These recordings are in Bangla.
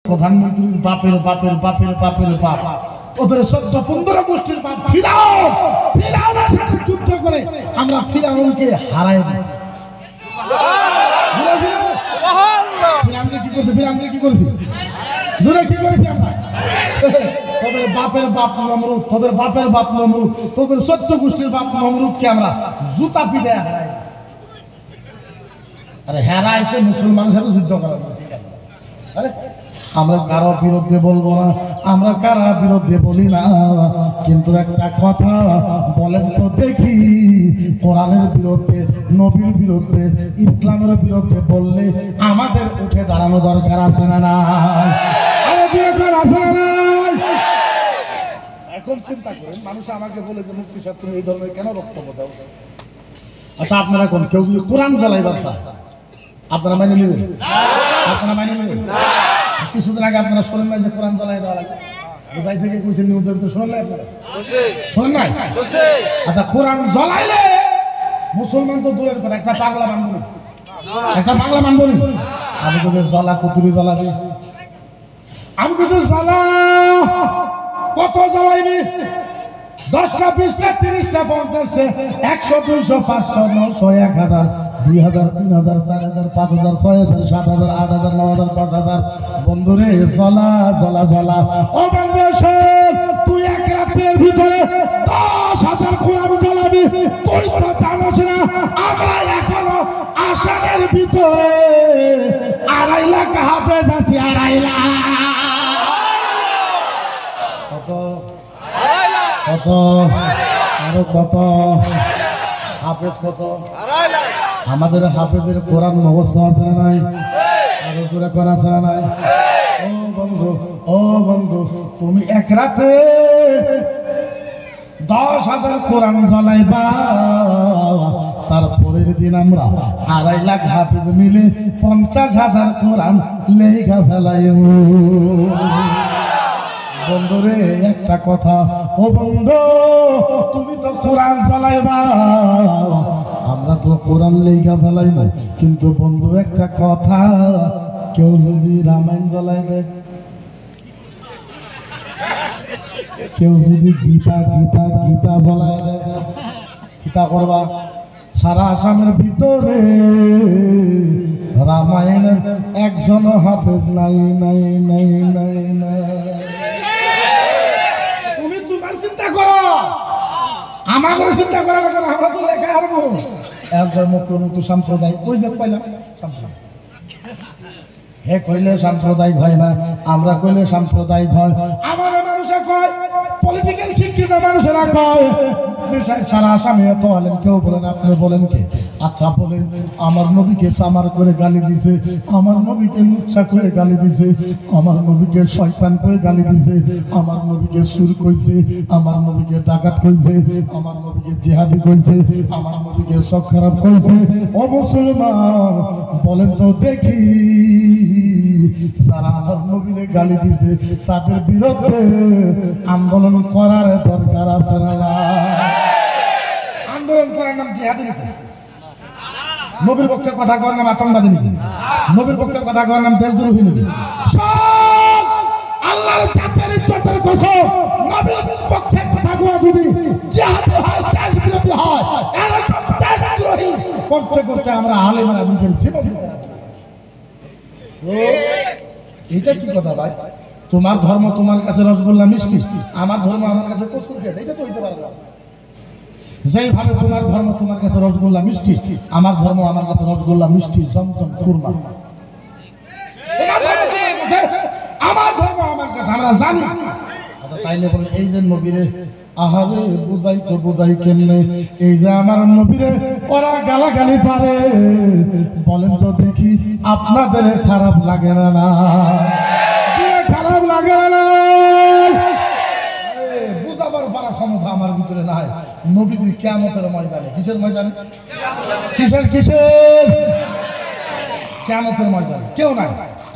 প্রধানমন্ত্রীর বাপের বাপের বাপের বাপের বাপ, ওদের 14-15 গোষ্ঠীর বাপ ফিরাউন, ফিরাউনের সাথে যুদ্ধ করে আমরা ফিরাউনকে হারাই দিই। ফিরাউনকে কি করেছি? দূরে কি করেছি আমরা? তোদের বাপের বাপ নমরুদ, তোদের বাপের বাপ নমরুদ, তোদের 14 গোষ্ঠীর বাপ নমরুদকে আমরা জুতা পিঠে হারাই। আরে হারাইছে মুসলমান সাথে যুদ্ধ করা, আরে আমরা কারো বিরুদ্ধে বলবো না, আমরা কারো বিরুদ্ধে বলি না, কিন্তু একটা কথা বলেন তো দেখি, কোরআনের বিরুদ্ধে, নবীর বিরুদ্ধে, ইসলামের বিরুদ্ধে বললে আমাদের উঠে দাঁড়ানো দরকার আছে না? না এখন চিন্তা করেন, মানুষ আমাকে বলে যে মুফতি সাহেব তুমি এই ধরনের কেন বক্তব্য দাও? আচ্ছা আপনারা কোন কেউ যদি কোরআন জ্বালাইবার চায় আপনারা মাইনে নেবেন? আপনারা মাইনে নেবেন? কিছুদিন আগে আপনারা শোনেন নাই যে কোরআন জ্বালাই দেওয়া লাগে? যাই থেকে কইছেন নিউজের তো শোনেন নাই আপনারা? শোনেন নাই? আচ্ছা কোরআন জ্বালাইলে মুসলমান তো দূরের কথা, একটা পাগলা মানব না, একটা পাগলা মানব না। আমি তোদের জ্বালা কুতুরি জ্বালাবি, আমি তোদের জ্বালা কত জ্বালাইবি? 10টা 20টা 30টা 50টা 100 200 500 900 1000 2000 3000 4000 5000 6000 7000 8000 9000 10000 বন্ধুরে জ্বালা জ্বালা জ্বালা। ও বন্ধু শোন, তুই এক রাতের ভিতরে 10,000 কোরআন জ্বালাবি, তুই তো জানিস না আমরা এখনো আসামের ভিতরে 2.5 লাখ হাফেজ আছি। 2.5 লাখ কত কত আরো কত হাফেজ কত? আমাদের হাফেজের কোরআন মুখস্থ আছে না নাই? আরো জোরে কোরআন আছে না নাই? ও বন্ধু, ও বন্ধু, তুমি এক রাতে 10,000 কোরআন জ্বালাইবা, তারপরের দিন আমরা 2.5 লাখ হাফেজ মিলে 50,000 কোরআন লেখা ফেলাই। বন্ধুরে একটা কথা, ও বন্ধু তুমি তো কোরআন চালাইবা, আমরা তো কোরআন লেখা ফেলাই নাই, কিন্তু বন্ধু একটা কথা, কেউ যদি রামায়ণ জ্বালাই দেয়, কেউ যদি গীতা গীতা গীতা জ্বালাই দেয়, গীতা করবা? সারা আসামের ভিতরে রামায়ণের একজন হাফেজ নাই নাই নাই নাই নাই। তুমি তোমার চিন্তা করো, আমাদের চিন্তা করা লাগে না, আমরা তো লেখা হারবো। একজন মুখ্যমন্ত্রী সাম্প্রদায়িক, ওই যে কইলাম হে কইলে সাম্প্রদায়িক হয় না, আমরা কইলে সাম্প্রদায়িক হয়। আমাদের মানুষে কয়, পলিটিক্যাল শিক্ষিত মানুষেরা কয় সারা আসামে এত হলেন, কেউ বলেন আপনি বলেন কে? আচ্ছা বলেন, আমার নবীকে সামার করে গালি দিছে, আমার নবীকে মুচ্ছা করে গালি দিছে, আমার নবীকে শয়তান করে গালি দিছে, আমার নবীকে সুর কইছে, আমার নবীকে ডাকাত কইছে, আমার নবীকে জিহাদি কইছে, আমার নবীকে সব খারাপ কইছে। ও মুসলমান বলেন তো দেখি, যারা আমার নবীরে গালি দিছে তাদের বিরুদ্ধে আন্দোলন করার দরকার আছে না? আন্দোলন করার নাম জিহাদি নাকি? নবীর পক্ষে কথা করার নাম আতঙ্কবাদী নাকি? নবীর পক্ষে কথা করার নাম দেশদ্রোহী নাকি? আল্লাহর জাতের ইজ্জতের কসম, নবীর পক্ষে কথা কওয়া যদি জিহাদি হয়, দেশ বিরোধী হয়, এরকম দেশদ্রোহী করতে করতে আমরা আলেমরা নিজের জীবন। এটা কি কথা ভাই? তোমার ধর্ম তোমার কাছে রসগোল্লা মিষ্টি, আমার ধর্ম আমার কাছে কসুর খেত, এটা তো হইতে পারে না। যেইভাবে তোমার ধর্ম তোমার কাছে রসগোল্লা মিষ্টি, আমার ধর্ম আমার কাছে রসগোল্লা মিষ্টি জমজম কুরমা। আমার ধর্ম আমার কাছে, আমরা জানি। তাইলে বলে এই যে নবীরে আহারে বুঝাই তো বুঝাই কেমনে, এই যে আমার নবীরে ওরা গালাগালি পারে, বলেন তো দেখি আপনাদের খারাপ লাগে না? না খারাপ লাগে না? বুঝাবার পারা ক্ষমতা আমার ভিতরে নাই। নবীজি কিয়ামতের ময়দানে, কিসের ময়দানে? কিসের কিসের? কিয়ামতের ময়দানে কেউ নাই।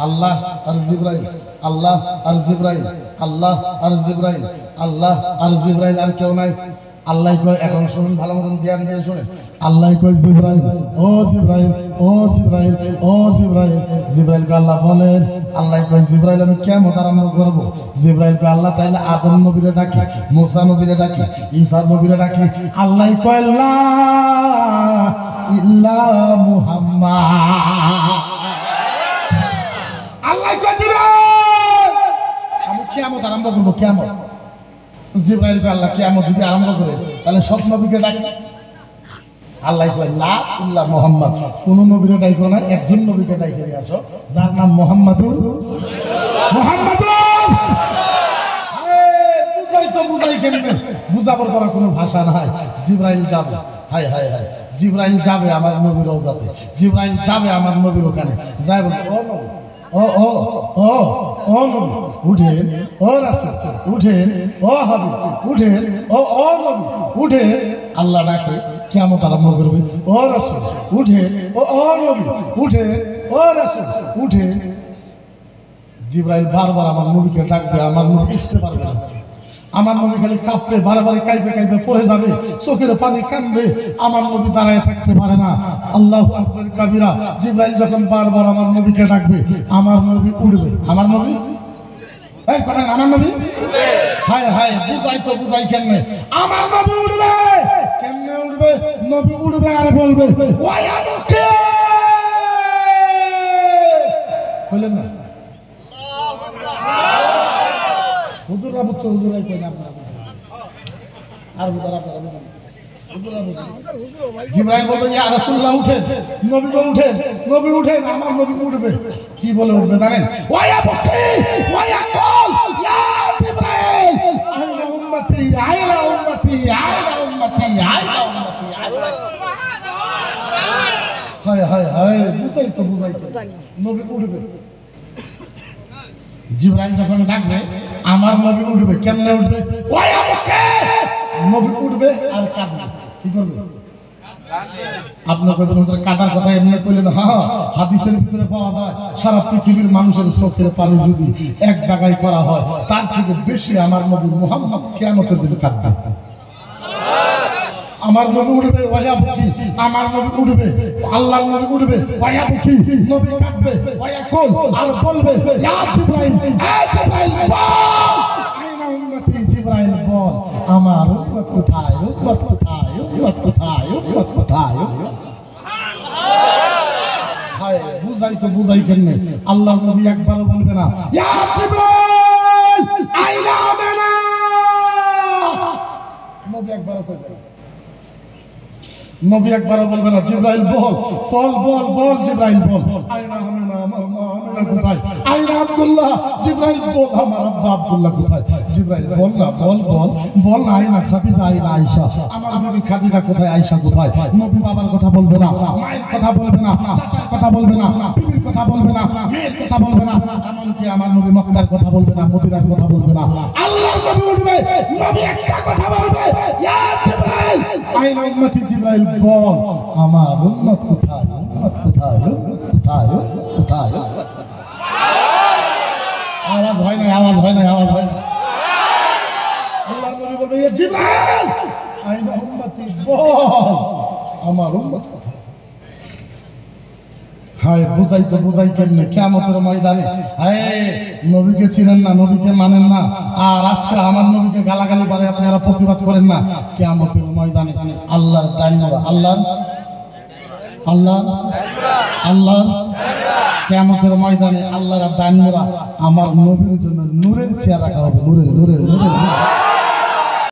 আল্লাহ আর জিবরাইল, আল্লাহ আর জিবরাইল, আল্লাহ আর জিবরাইল, আল্লাহ আর জিবরাইল, আর কেউ নাই। আল্লাহ কয়, এখন শুনুন ভালো মতন ধ্যান দিয়ে শুনেন। আল্লাহ কয় জিবরাইল, ও জিবরাইল, ও জিবরাইল, ও জিবরাইল। জিবরাইলকে আল্লাহ বলেন, আল্লাহ কয় জিবরাইল আমি কিয়ামত আরম্ভ করব। জিবরাইলকে আল্লাহ তাইলে আদম নবীরে ডাকি, মুসা নবীরে ডাকি, ঈসা নবীরে ডাকি। আল্লাহ কয় লা ইল্লা মুহাম্মাদ। আল্লাহ কয় জিবরাইল আমি কিয়ামত আরম্ভ করব। কিয়ামত জিবরাইলকে আল্লাহ কিয়ামত যদি আরম্ভ করে তাহলে সব নবীকে ডাকি। আল্লাহ কয় লা ইল্লা মুহাম্মাদ, কোন নবীকে ডাইকো না, একজন নবীকে ডাইকে নিয়ে আসো যার নাম মুহাম্মাদুর মুহাম্মাদুর। বুঝাই তো বুঝাই কেমনে, বুঝাবার করা কোনো ভাষা নাই। জিবরাইল যাবে, হায় হায় হায়, জিবরাইল যাবে আমার নবীর রওজাতে, জিবরাইল যাবে আমার নবীর ওখানে, যাই বলবে ও ও ও ও নবী উঠেন, ও রাসূল উঠেন, ও হাবিব উঠেন, ও ও নবী উঠেন। আল্লাহ ডাকে, কিয়ামত আরম্ভ করবে, ও রাসূল উঠেন, ও ও নবী উঠেন, ও রাসূল উঠেন। জিবরাইল বারবার আমার নবীকে ডাকবে, আমার নবী উঠতে পারবে না। আমার নবী খালি কাঁপবে, বারবার কাঁপবে কাঁপবে পড়ে যাবে, চোখের পানি কাঁদবে, আমার নবী দাঁড়ায় থাকতে পারে না। আল্লাহু আকবার কাবীরা। জিবরাইল যখন বারবার আমার নবীকে ডাকবে, আমার নবী উঠবে। আমার নবী এই কথা, আমার নবী হায় হায়, বুঝাই তো বুঝাই কেমনে, আমার নবী উঠবে। কেমনে উঠবে? নবী উঠবে আর বলবে ওয়া মুকে বলেন না হুজুররা বুঝছো, হুজুরাই কই না আপনারা আর হুজুর আপনারা বুঝেন। জিবরাইল বলবে ইয়া রাসূলুল্লাহ উঠেন, নবী উঠেন, নবী উঠেন। আমার নবী উঠবে, কি বলে উঠবে জানেন? ওয়া মুকে ওয়া কল ইয়া জিবরাইল আইনা উম্মতি আইনা উম্মতি আইনা উম্মতি আইনা উম্মতি। হায় হায় হায়, বুঝাই তো বুঝাই তো, নবী উঠবে। জিবরাইল যখন ডাকবে আমার নবী উঠবে। কেমনে উঠবে? ওয়া মুকে, নবী উঠবে আর কাঁদবে। কি করবে? আপনার কাটার কথা এমনি করলেন। হ্যাঁ, হাদিসের ভিতরে পাওয়া যায় সারা পৃথিবীর মানুষের চোখের পানি যদি এক জায়গায় করা হয়, তার থেকে বেশি আমার নবী মুহাম্মদ কিয়ামতের দিন কাঁদবে। আমার নবী উঠবে ওয়া বুকি, আমার নবী উঠবে, আল্লাহর নবী উঠবে ওয়া বুকি, নবী কাঁদবে ওয়া কল আর বলবে ইয়া জিবরাইল, এ জিবরাইল বল আইনা উম্মতি। জিবরাইল বল আমার উম্মত কোথায়, উম্মত কোথায়, উম্মত কোথায়, উম্মত কোথায়। হায়, বুঝাই তো বুঝাই কেমনে। আল্লাহর নবী একবার বলবে না ইয়া জিবরাইল আইনা আমেনা, নবী একবার বলবে না, নবী একবারও বলবে না জিবরাইল বল বল বল বল, জিবরাইল বল আইনা আমেনা, আমার মা আমেনা কোথায়, আইনা আব্দুল্লাহ, জিবরাইল বল আমার আব্বা আব্দুল্লাহ কোথায়, জিবরাইল বল না, বল বল বল না, আইনা খাদিজা, আইনা আয়েশা, আমার বিবি খাদিজা কোথায়, আয়েশা কোথায়। নবী বাবার কথা বলবে না, মায়ের কথা বলবে না, চাচার কথা বলবে না, বিবির কথা বলবে না, মেয়ের কথা বলবে না, এমনকি আমার নবী মক্কার কথা বলবে না, মদিনার কথা বলবে না। আল্লাহর নবী উঠবে, নবী একটা কথা বলবে ইয়া জিবরাইল আইনা উম্মতি। জিবরাইল বল আমার উম্মত কোথায়, উম্মত কোথায়, উম্মত কোথায়, উম্মত কোথায়। আওয়াজ হয় না, আওয়াজ হয় না, আওয়াজ হয় না। আল্লাহর নবী বলবে ইয়া জিবরাইল আইনা উম্মতি, বল আমার উম্মত কোথায়। হায়, বুঝাই তো বুঝাই কেমনে কিয়ামতের ময়দানে। হায়, নবীকে চিনেন না, নবীকে মানেন না, আর আজকে আমার নবীকে গালাগালি করে আপনারা প্রতিবাদ করেন না। কিয়ামতের ময়দানে আল্লাহর দাইনরা, আল্লাহ আল্লাহ আল্লাহ কিয়ামতের ময়দানে আল্লাহর দাইনরা আমার নবীর জন্য নূরের চেয়ার রাখা হবে, নূরের নূরের নূরের।